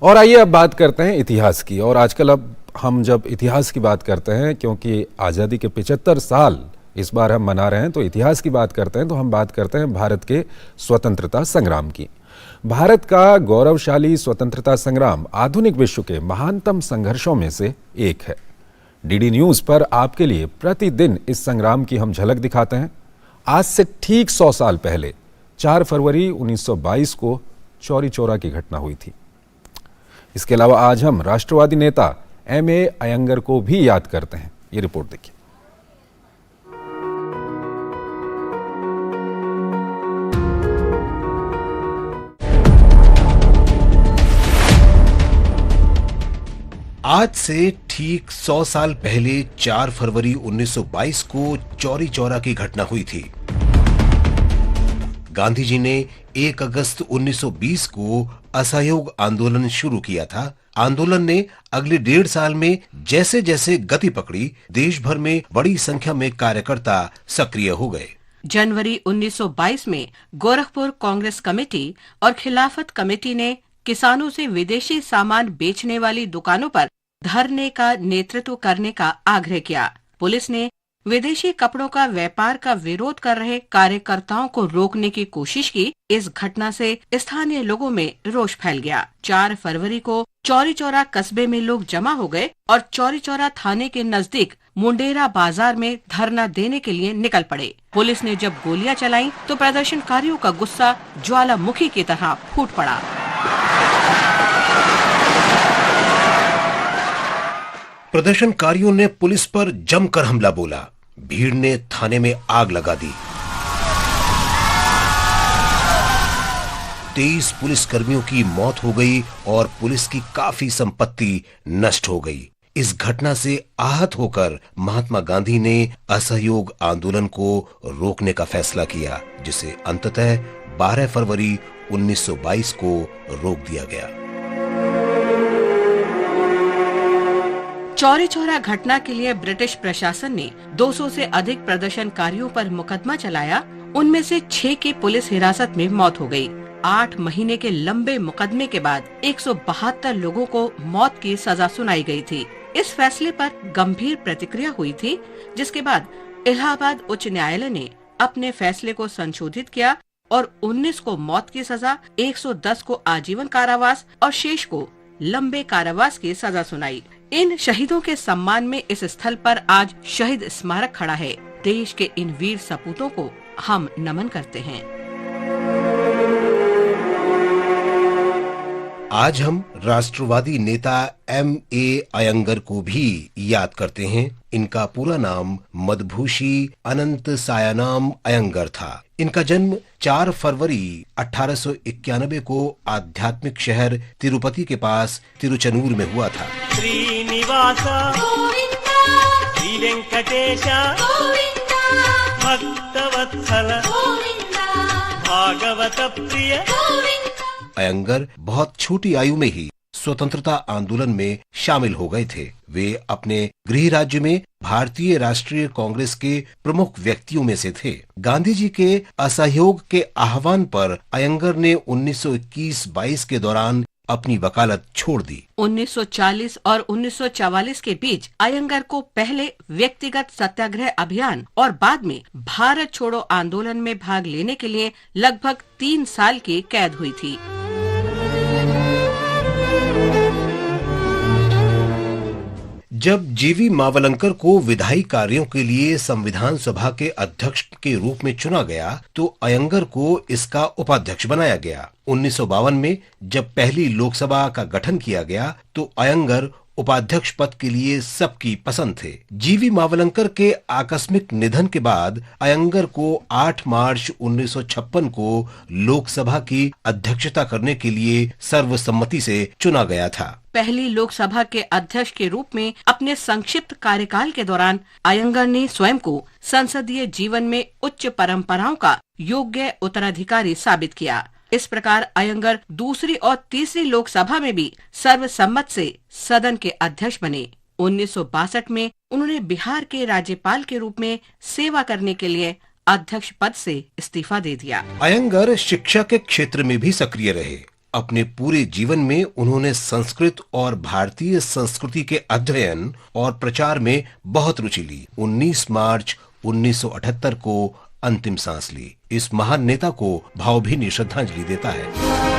और आइए अब बात करते हैं इतिहास की। और आजकल अब हम जब इतिहास की बात करते हैं, क्योंकि आज़ादी के 75 साल इस बार हम मना रहे हैं, तो इतिहास की बात करते हैं तो हम बात करते हैं भारत के स्वतंत्रता संग्राम की। भारत का गौरवशाली स्वतंत्रता संग्राम आधुनिक विश्व के महानतम संघर्षों में से एक है। डीडी न्यूज पर आपके लिए प्रतिदिन इस संग्राम की हम झलक दिखाते हैं। आज से ठीक 100 साल पहले 4 फरवरी 1922 को चौरी चौरा की घटना हुई थी। इसके अलावा आज हम राष्ट्रवादी नेता एम.ए. अयंगर को भी याद करते हैं। ये रिपोर्ट देखिए। आज से ठीक 100 साल पहले 4 फरवरी 1922 को चौरी चौरा की घटना हुई थी। गांधी जी ने 1 अगस्त 1920 को असहयोग आंदोलन शुरू किया था। आंदोलन ने अगले 1.5 साल में जैसे जैसे गति पकड़ी, देश भर में बड़ी संख्या में कार्यकर्ता सक्रिय हो गए। जनवरी 1922 में गोरखपुर कांग्रेस कमेटी और खिलाफत कमेटी ने किसानों से विदेशी सामान बेचने वाली दुकानों पर धरने का नेतृत्व करने का आग्रह किया। पुलिस ने विदेशी कपड़ों का व्यापार का विरोध कर रहे कार्यकर्ताओं को रोकने की कोशिश की। इस घटना से स्थानीय लोगों में रोष फैल गया। 4 फरवरी को चौरी चौरा कस्बे में लोग जमा हो गए और चौरी चौरा थाने के नजदीक मुंडेरा बाजार में धरना देने के लिए निकल पड़े। पुलिस ने जब गोलियां चलाईं तो प्रदर्शनकारियों का गुस्सा ज्वालामुखी की तरह फूट पड़ा। प्रदर्शनकारियों ने पुलिस पर जमकर हमला बोला। भीड़ ने थाने में आग लगा दी। 23 पुलिसकर्मियों की मौत हो गई और पुलिस की काफी संपत्ति नष्ट हो गई। इस घटना से आहत होकर महात्मा गांधी ने असहयोग आंदोलन को रोकने का फैसला किया, जिसे अंततः 12 फरवरी 1922 को रोक दिया गया। चौरी चौरा घटना के लिए ब्रिटिश प्रशासन ने 200 से अधिक प्रदर्शनकारियों पर मुकदमा चलाया। उनमें से 6 की पुलिस हिरासत में मौत हो गई। 8 महीने के लंबे मुकदमे के बाद 172 लोगों को मौत की सजा सुनाई गई थी। इस फैसले पर गंभीर प्रतिक्रिया हुई थी, जिसके बाद इलाहाबाद उच्च न्यायालय ने अपने फैसले को संशोधित किया और 19 को मौत की सजा, 110 को आजीवन कारावास और शेष को लंबे कारावास की सजा सुनाई। इन शहीदों के सम्मान में इस स्थल पर आज शहीद स्मारक खड़ा है। देश के इन वीर सपूतों को हम नमन करते हैं। आज हम राष्ट्रवादी नेता एम.ए. अयंगर को भी याद करते हैं। इनका पूरा नाम मदभूषी अनंत सायानाम अयंगर था। इनका जन्म 4 फरवरी 1891 को आध्यात्मिक शहर तिरुपति के पास तिरुचनूर में हुआ था। श्रीनिवास श्री वेंकटेश भक्तवत्सल भागवत प्रिय। अयंगर बहुत छोटी आयु में ही स्वतंत्रता आंदोलन में शामिल हो गए थे। वे अपने गृह राज्य में भारतीय राष्ट्रीय कांग्रेस के प्रमुख व्यक्तियों में से थे। गांधी जी के असहयोग के आह्वान पर अयंगर ने 1921-22 के दौरान अपनी वकालत छोड़ दी। 1940 और 1944 के बीच अयंगर को पहले व्यक्तिगत सत्याग्रह अभियान और बाद में भारत छोड़ो आंदोलन में भाग लेने के लिए लगभग 3 साल की कैद हुई थी। जब जीवी मावलंकर को विधायी कार्यों के लिए संविधान सभा के अध्यक्ष के रूप में चुना गया तो अयंगर को इसका उपाध्यक्ष बनाया गया। 1952 में जब पहली लोकसभा का गठन किया गया तो अयंगर उपाध्यक्ष पद के लिए सबकी पसंद थे। जीवी मावलंकर के आकस्मिक निधन के बाद अयंगर को 8 मार्च 1956 को लोकसभा की अध्यक्षता करने के लिए सर्वसम्मति से चुना गया था। पहली लोकसभा के अध्यक्ष के रूप में अपने संक्षिप्त कार्यकाल के दौरान अयंगर ने स्वयं को संसदीय जीवन में उच्च परंपराओं का योग्य उत्तराधिकारी साबित किया। इस प्रकार अयंगर दूसरी और तीसरी लोकसभा में भी सर्वसम्मत से सदन के अध्यक्ष बने। 1962 में उन्होंने बिहार के राज्यपाल के रूप में सेवा करने के लिए अध्यक्ष पद से इस्तीफा दे दिया। अयंगर शिक्षा के क्षेत्र में भी सक्रिय रहे। अपने पूरे जीवन में उन्होंने संस्कृत और भारतीय संस्कृति के अध्ययन और प्रचार में बहुत रुचि ली। 19 मार्च 1978 को अंतिम सांस ली। इस महान नेता को भावभीनी श्रद्धांजलि देता है।